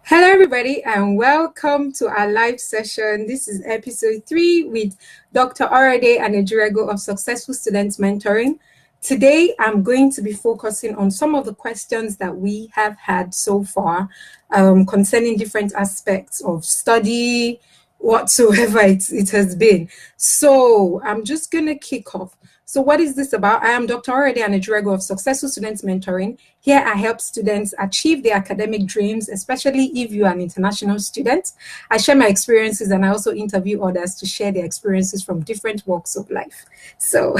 Hello, everybody, and welcome to our live session. This is episode 3 with Dr. Orade and Ejirego of Successful Students Mentoring. Today, I'm going to be focusing on some of the questions that we have had so far concerning different aspects of study, whatsoever it has been. So I'm just going to kick off. So what is this about? I am Dr. Orade and Ejirego of Successful Students Mentoring. Here I help students achieve their academic dreams, especially if you are an international student. I share my experiences and I also interview others to share their experiences from different walks of life. So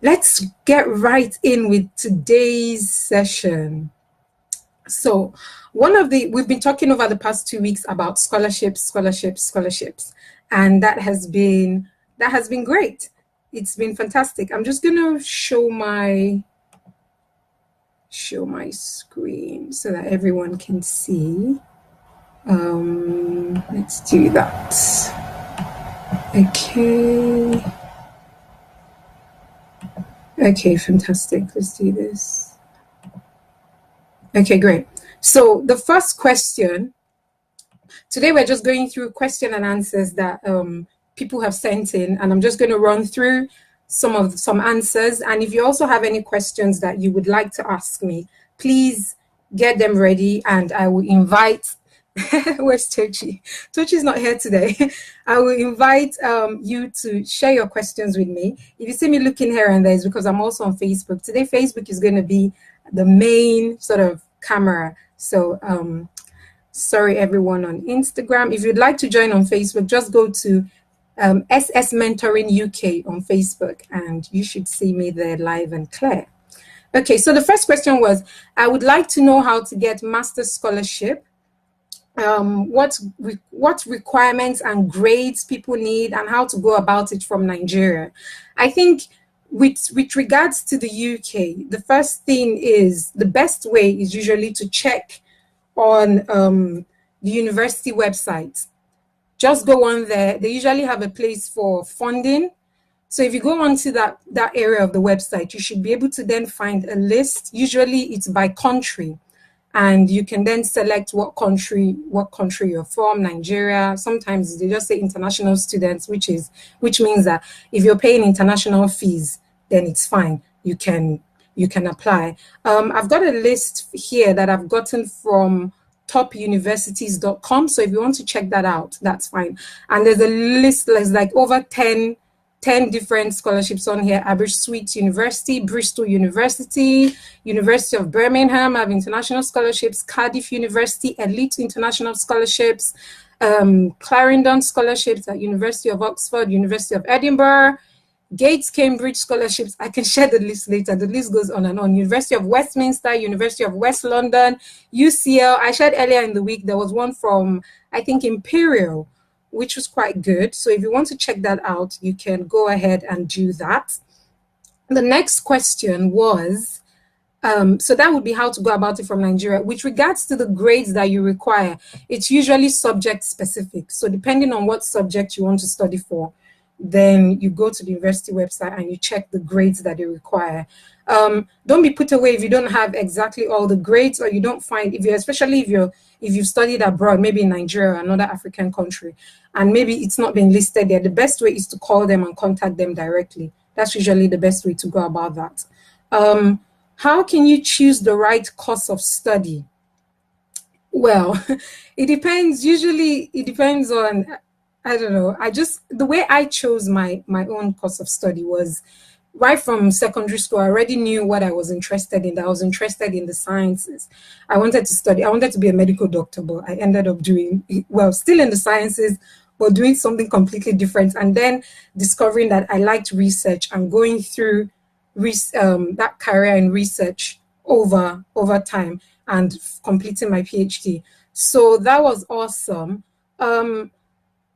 let's get right in with today's session. So we've been talking over the past 2 weeks about scholarships, and that has been great. It's been fantastic. I'm just going to show my screen so that everyone can see. Let's do that. Okay, fantastic. Let's do this. Okay, great. So the first question, today we're just going through question and answers that people have sent in, and I'm just going to run through some answers. And if you also have any questions that you would like to ask me, please get them ready and I will invite where's Tochi? Tochi's not here today. I will invite you to share your questions with me. If you see me looking here and there, it's because I'm also on Facebook. Today, Facebook is going to be the main sort of camera. So sorry, everyone on Instagram. If you'd like to join on Facebook, just go to SS Mentoring UK on Facebook, and you should see me there live and clear. Okay, so the first question was, I would like to know how to get master's scholarship, what requirements and grades people need, and how to go about it from Nigeria. I think with regards to the UK, the first thing is, the best way is usually to check on the university website. Just go on there. They usually have a place for funding. So if you go onto that area of the website, you should be able to then find a list. Usually it's by country, and you can then select what country you're from. Nigeria. Sometimes they just say international students, which means that if you're paying international fees, then it's fine. You can apply. I've got a list here that I've gotten from topuniversities.com. So if you want to check that out, that's fine. And there's a list, there's like over 10 different scholarships on here. Aberystwyth University, Bristol University, University of Birmingham have international scholarships, Cardiff University, Elite International Scholarships, Clarendon Scholarships at University of Oxford, University of Edinburgh, Gates Cambridge Scholarships. I can share the list later. The list goes on and on. University of Westminster, University of West London, UCL. I shared earlier in the week, there was one from, I think, Imperial, which was quite good. So if you want to check that out, you can go ahead and do that. The next question was, so that would be how to go about it from Nigeria. With regards to the grades that you require, it's usually subject specific. So depending on what subject you want to study for, then you go to the university website and you check the grades that they require. Don't be put away if you don't have exactly all the grades, or you don't find, especially if you've studied abroad, maybe in Nigeria or another African country, and maybe it's not been listed there. The best way is to call them and contact them directly. That's usually the best way to go about that. How can you choose the right course of study? Well, it depends. Usually it depends on, I don't know. The way I chose my own course of study was right from secondary school. I already knew what I was interested in. I was interested in the sciences. I wanted to be a medical doctor, but I ended up doing, well, still in the sciences, but doing something completely different. And then discovering that I liked research and going through that career in research over time and completing my PhD. So that was awesome.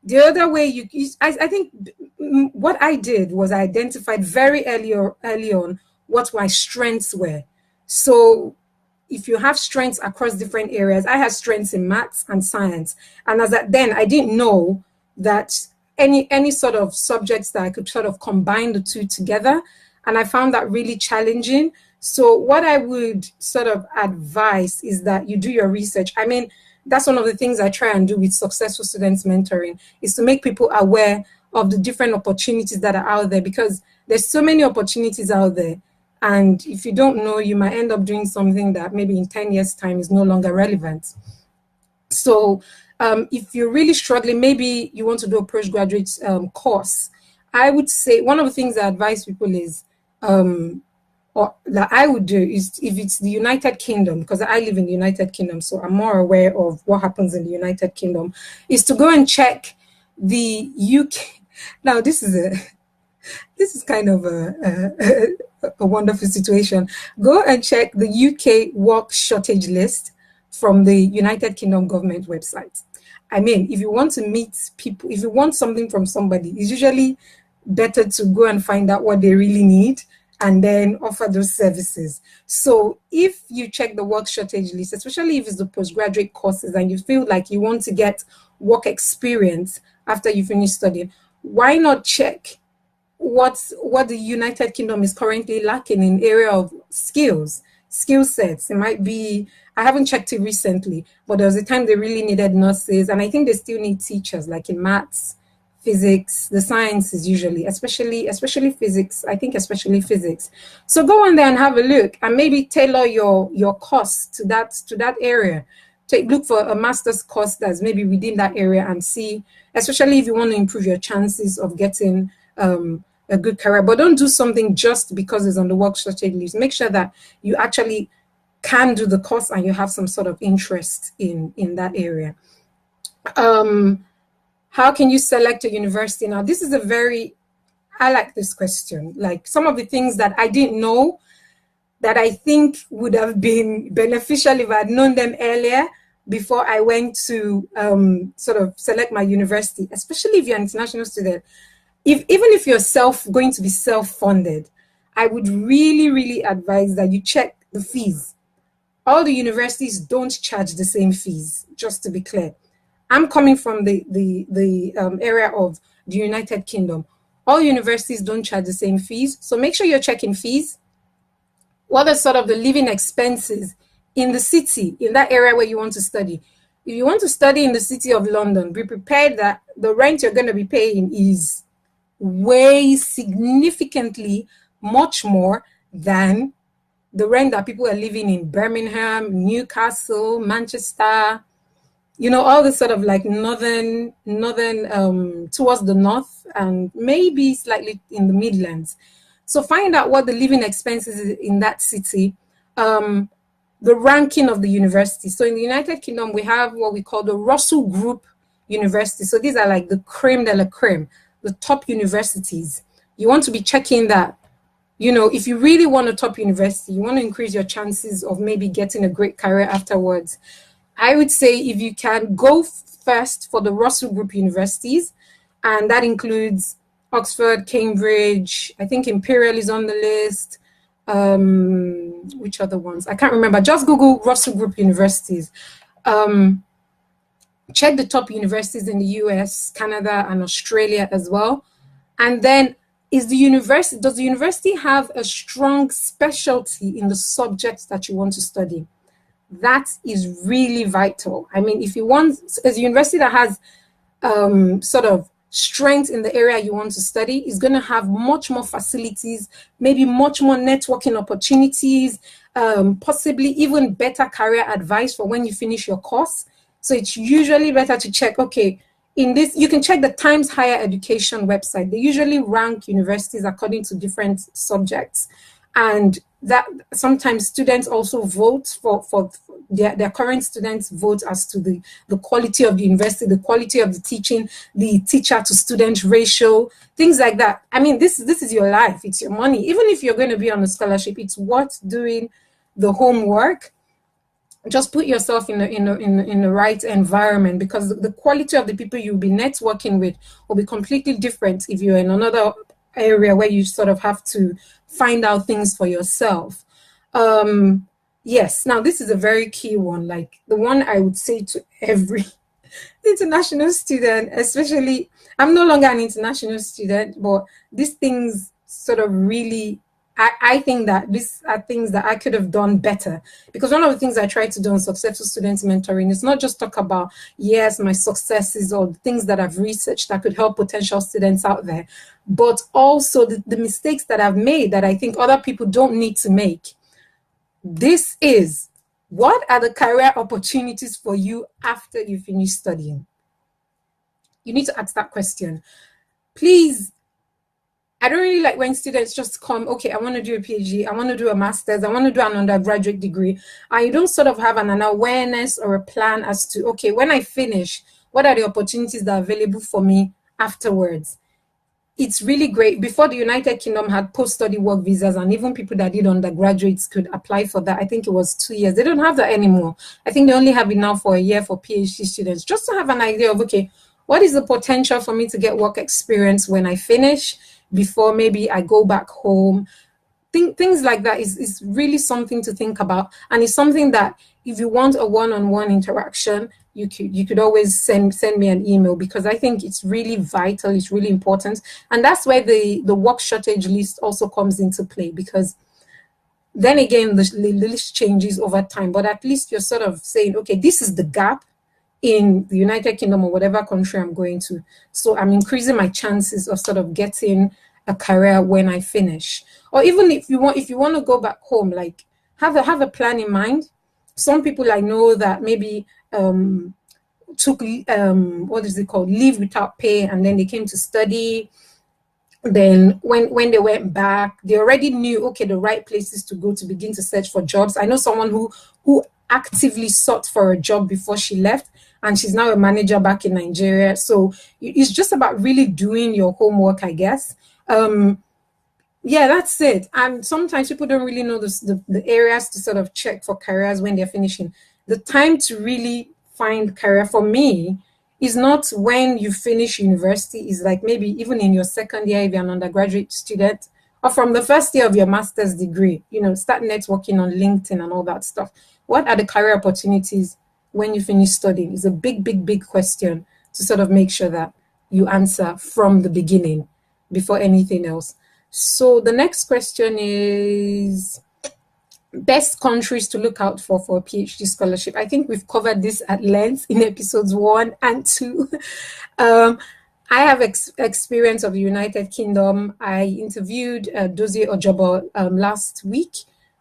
The other way I think what I did was I identified very early on what my strengths were. So if you have strengths across different areas, I had strengths in maths and science. And then I didn't know that any sort of subjects that I could sort of combine the two together. And I found that really challenging. So what I would sort of advise is that you do your research. I mean, that's one of the things I try and do with successful students mentoring, is to make people aware of the different opportunities that are out there, because there's so many opportunities out there. And if you don't know, you might end up doing something that maybe in 10 years' time is no longer relevant. So if you're really struggling, maybe you want to do a postgraduate course, I would say one of the things I advise people is, or that I would do, is if it's the United Kingdom, because I live in the United Kingdom, so I'm more aware of what happens in the United Kingdom, is to go and check the UK. Now, this is kind of a wonderful situation. Go and check the UK work shortage list from the United Kingdom government website. I mean, if you want to meet people, if you want something from somebody, it's usually better to go and find out what they really need and then offer those services. So if you check the work shortage list, especially if it's the postgraduate courses and you feel like you want to get work experience after you finish studying, why not check what the United Kingdom is currently lacking in area of skill sets. It might be, I haven't checked it recently, but there was a time they really needed nurses, and I think they still need teachers, like in maths, physics, the sciences usually, especially physics. I think especially physics. So go on there and have a look, and maybe tailor your course to that area. Look for a master's course that's maybe within that area and see, especially if you want to improve your chances of getting a good career. But don't do something just because it's on the work shortage list. Make sure that you actually can do the course and you have some sort of interest in that area. How can you select a university? Now, this is I like this question. Like, some of the things that I didn't know that I think would have been beneficial if I had known them earlier before I went to sort of select my university, especially if you're an international student. Even if you're going to be self-funded, I would really, really advise that you check the fees. All the universities don't charge the same fees, just to be clear. I'm coming from the area of the United Kingdom. All universities don't charge the same fees, so make sure you're checking fees. What are sort of the living expenses in the city, in that area where you want to study? If you want to study in the city of London, be prepared that the rent you're going to be paying is way significantly much more than the rent that people are living in Birmingham, Newcastle, Manchester, all the sort of like northern towards the north, and maybe slightly in the Midlands. So find out what the living expenses is in that city, the ranking of the university. So in the United Kingdom, we have what we call the Russell Group University. So these are like the creme de la creme, the top universities. You want to be checking that, if you really want a top university, you want to increase your chances of maybe getting a great career afterwards. I would say if you can, go first for the Russell Group universities, and that includes Oxford, Cambridge, I think Imperial is on the list. Which other ones? I can't remember. Just Google Russell Group universities. Check the top universities in the US, Canada, and Australia as well. And then, does the university have a strong specialty in the subjects that you want to study? That is really vital. I mean, if you want a university that has sort of strength in the area you want to study, is going to have much more facilities, maybe much more networking opportunities, possibly even better career advice for when you finish your course. So it's usually better to check, okay, you can check the Times Higher Education website. They usually rank universities according to different subjects. And that sometimes students also vote for their current students vote as to the quality of the university, the quality of the teaching, the teacher to student ratio, things like that. I mean, this is your life, it's your money. Even if you're going to be on a scholarship, it's worth doing the homework. Just put yourself in the right environment, because the quality of the people you'll be networking with will be completely different if you're in another area where you sort of have to find out things for yourself. Yes, now this is a very key one, like the one I would say to every international student, especially, I'm no longer an international student, but these things sort of really I think that these are things that I could have done better, because one of the things I try to do in successful student mentoring is not just talk about, yes, my successes or things that I've researched that could help potential students out there, but also the mistakes that I've made that I think other people don't need to make. This is, what are the career opportunities for you after you finish studying? You need to ask that question. Please, I don't really like when students just come, okay, I want to do a PhD, I want to do a master's, I want to do an undergraduate degree, and you don't sort of have an awareness or a plan as to, okay, when I finish, what are the opportunities that are available for me afterwards? It's really great. Before, the United Kingdom had post-study work visas, and even people that did undergraduates could apply for that. I think it was 2 years. They don't have that anymore. I think they only have it now for a year for PhD students, just to have an idea of, okay, what is the potential for me to get work experience when I finish, before maybe I go back home. Things like that is really something to think about, and it's something that if you want a one-on-one interaction, you could always send me an email, because I think it's really vital, it's really important. And that's where the work shortage list also comes into play, because then again the list changes over time, but at least you're sort of saying, okay, this is the gap in the United Kingdom or whatever country I'm going to. So I'm increasing my chances of sort of getting a career when I finish. Or even if you want to go back home, like have a plan in mind. Some people I know that maybe took what is it called, leave without pay, and then they came to study. Then when they went back, they already knew, okay, the right places to go to begin to search for jobs. I know someone who actively sought for a job before she left, and she's now a manager back in Nigeria. So it's just about really doing your homework, I guess. Yeah, that's it. And sometimes people don't really know the areas to sort of check for careers when they're finishing. The time to really find career for me is not when you finish university, is like maybe even in your second year if you're an undergraduate student, or from the first year of your master's degree, start networking on LinkedIn and all that stuff. What are the career opportunities when you finish studying? Is a big question to sort of make sure that you answer from the beginning before anything else. So the next question is best countries to look out for a PhD scholarship. I think we've covered this at length in episodes 1 and 2. I have experience of the United Kingdom. I interviewed Dozie Ojobo last week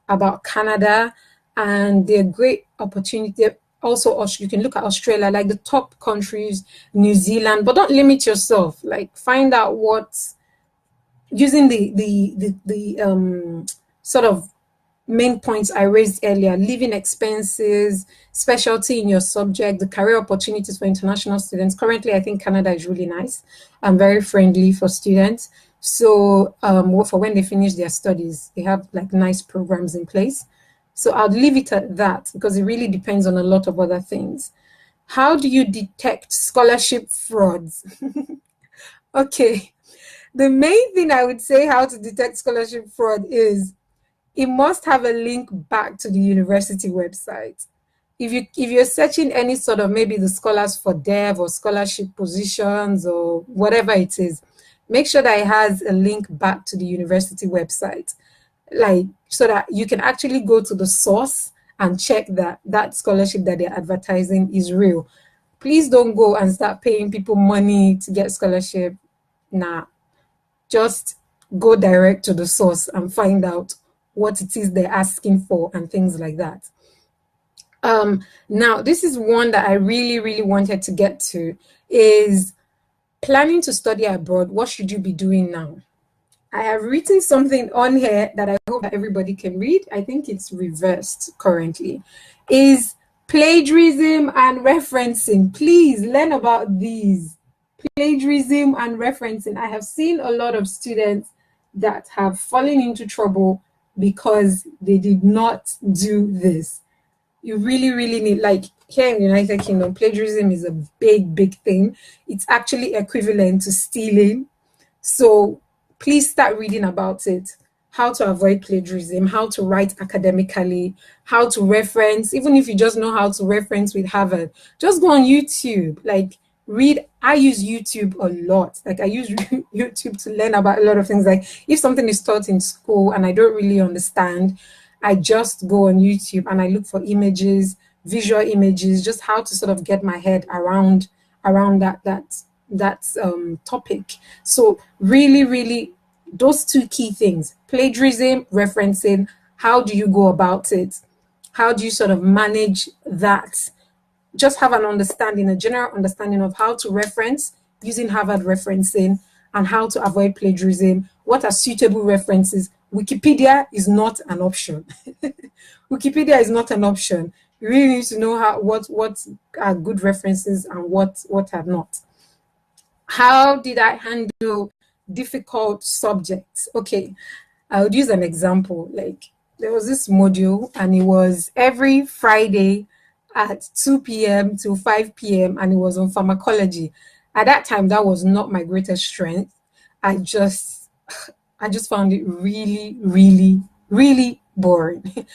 about Canada, and they're great opportunity. Also, you can look at Australia, like the top countries, New Zealand, but don't limit yourself. Like find out what, using the sort of main points I raised earlier: living expenses, specialty in your subject, the career opportunities for international students. Currently, I think Canada is really nice and very friendly for students. So for when they finish their studies, they have like nice programs in place. So I'll leave it at that, because it really depends on a lot of other things. How do you detect scholarship frauds? Okay. The main thing I would say how to detect scholarship fraud is it must have a link back to the university website. If you're searching any sort of, maybe the Scholars for Dev or scholarship positions or whatever it is, make sure that it has a link back to the university website, like so that you can actually go to the source and check that that scholarship that they're advertising is real. Please don't go and start paying people money to get scholarship. Nah, just go direct to the source and find out what it is they're asking for and things like that. Now, this is one that I really wanted to get to, is planning to study abroad. What should you be doing now? I have written something on here that I hope that everybody can read. I think it's reversed currently. Is plagiarism and referencing. Please learn about these. Plagiarism and referencing. I have seen a lot of students that have fallen into trouble because they did not do this. You really need, like here in the United Kingdom, plagiarism is a big thing. It's actually equivalent to stealing. So please start reading about it. How to avoid plagiarism, how to write academically, how to reference. Even if you just know how to reference with Harvard, just go on YouTube. Like, read. I use YouTube a lot. Like, I use YouTube to learn about a lot of things. Like, if something is taught in school and I don't really understand, I just go on YouTube and I look for images, visual images, just how to sort of get my head around that topic. So really, really, those two key things: plagiarism, referencing. How do you go about it? How do you sort of manage that? Just have an understanding, a general understanding of how to reference using Harvard referencing, and how to avoid plagiarism. What are suitable references? Wikipedia is not an option. Wikipedia is not an option. You really need to know what are good references and what are not. How did I handle difficult subjects? Okay, I would use an example. Like, there was this module and it was every Friday at 2 p.m. to 5 p.m. and it was on pharmacology. At that time, that was not my greatest strength. I just found it really, really, really boring.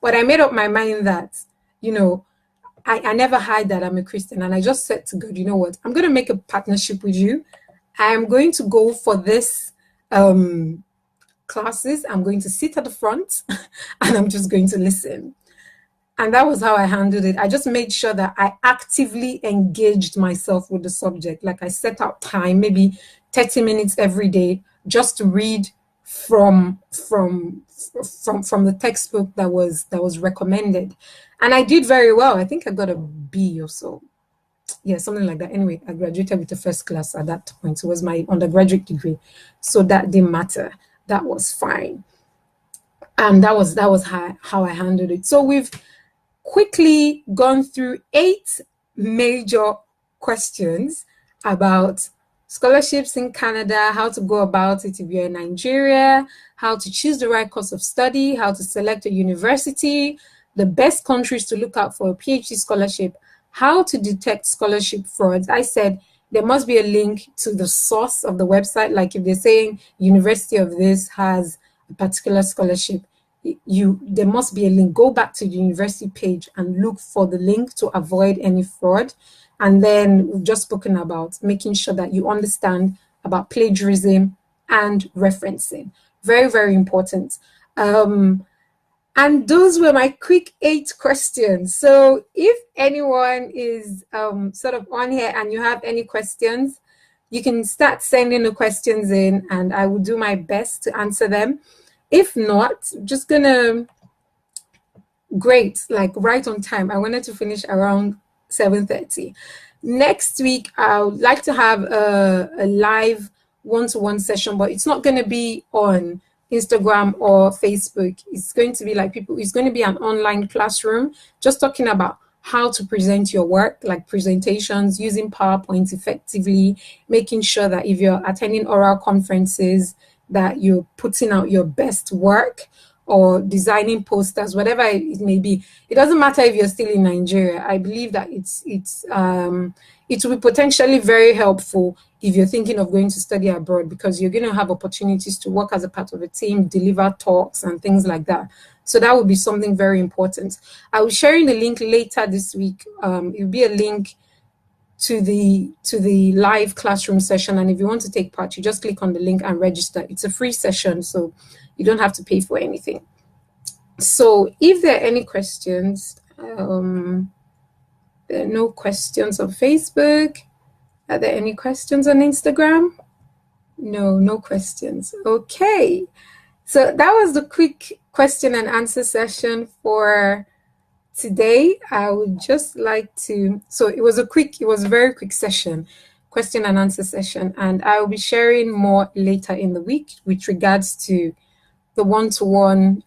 But I made up my mind that, you know, I never hide that I'm a Christian. And I just said to God, you know what? I'm going to make a partnership with you. I am going to go for this classes. I'm going to sit at the front and I'm just going to listen. And that was how I handled it. I just made sure that I actively engaged myself with the subject. Like, I set out time, maybe 30 minutes every day, just to read from the textbook that was recommended. And I did very well. I think I got a B or so. Yeah, something like that. Anyway, I graduated with a first class at that point. It was my undergraduate degree. So that didn't matter. That was fine. And that was how I handled it. So we've quickly gone through 8 major questions about scholarships in Canada, how to go about it if you're in Nigeria, how to choose the right course of study, how to select a university, the best countries to look out for a PhD scholarship, how to detect scholarship frauds. I said there must be a link to the source of the website. Like, if they're saying university of this has a particular scholarship, there must be a link. Go back to the university page and look for the link to avoid any fraud. And then we've just spoken about making sure that you understand about plagiarism and referencing. Very, very important. And those were my quick 8 questions. So if anyone is sort of on here and you have any questions, you can start sending the questions in and I will do my best to answer them. If not, just gonna, great, like right on time. I wanted to finish around 7:30. Next week, I would like to have a live one-to-one session, but it's not gonna be on Instagram or Facebook. It's going to be like it's going to be an online classroom, just talking about how to present your work, like presentations, using PowerPoint effectively, making sure that if you're attending oral conferences, that you're putting out your best work, or designing posters, whatever it may be. It doesn't matter if you're still in Nigeria. I believe that it will be potentially very helpful if you're thinking of going to study abroad, because you're going to have opportunities to work as a part of a team, deliver talks and things like that. So that would be something very important. I will be sharing the link later this week. It will be a link to the live classroom session, and if you want to take part, you just click on the link and register. It's a free session, so you don't have to pay for anything. So if there are any questions, there are no questions on Facebook. Are there any questions on Instagram? No questions. Okay, so that was the quick question and answer session for today. I would just like to, so it was a very quick session, question and answer session, and I will be sharing more later in the week with regards to the one-to-one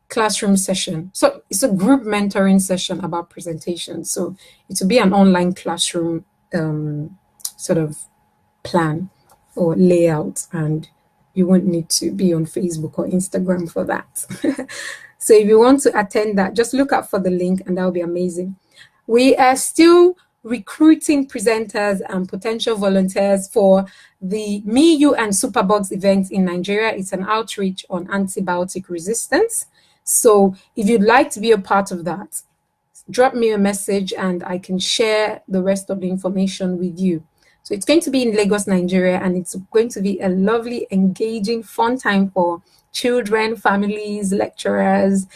classroom session. So it's a group mentoring session about presentations. So it will be an online classroom sort of plan or layout, and you won't need to be on Facebook or Instagram for that. So if you want to attend that, just look out for the link and that will be amazing. We are still recruiting presenters and potential volunteers for the Me, You, and Superbugs event in Nigeria. It's an outreach on antibiotic resistance. So if you'd like to be a part of that, drop me a message and I can share the rest of the information with you. So it's going to be in Lagos, Nigeria, and it's going to be a lovely, engaging, fun time for children, families, lecturers,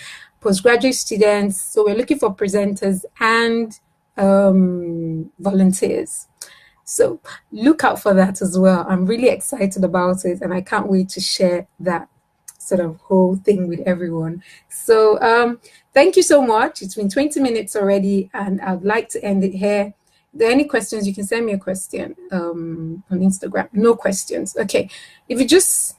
postgraduate students. So we're looking for presenters and volunteers. So look out for that as well. I'm really excited about it, and I can't wait to share that sort of whole thing with everyone. So thank you so much. It's been 20 minutes already, and I'd like to end it here. If there are any questions, you can send me a question on Instagram. No questions. Okay. If you just,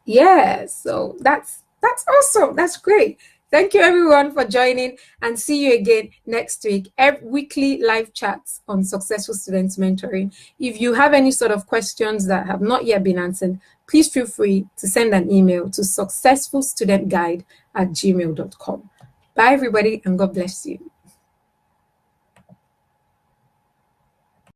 yeah, so that's awesome. That's great. Thank you everyone for joining, and see you again next week. Weekly live chats on successful students mentoring. If you have any sort of questions that have not yet been answered, please feel free to send an email to successfulstudentguide@gmail.com. Bye everybody, and God bless you.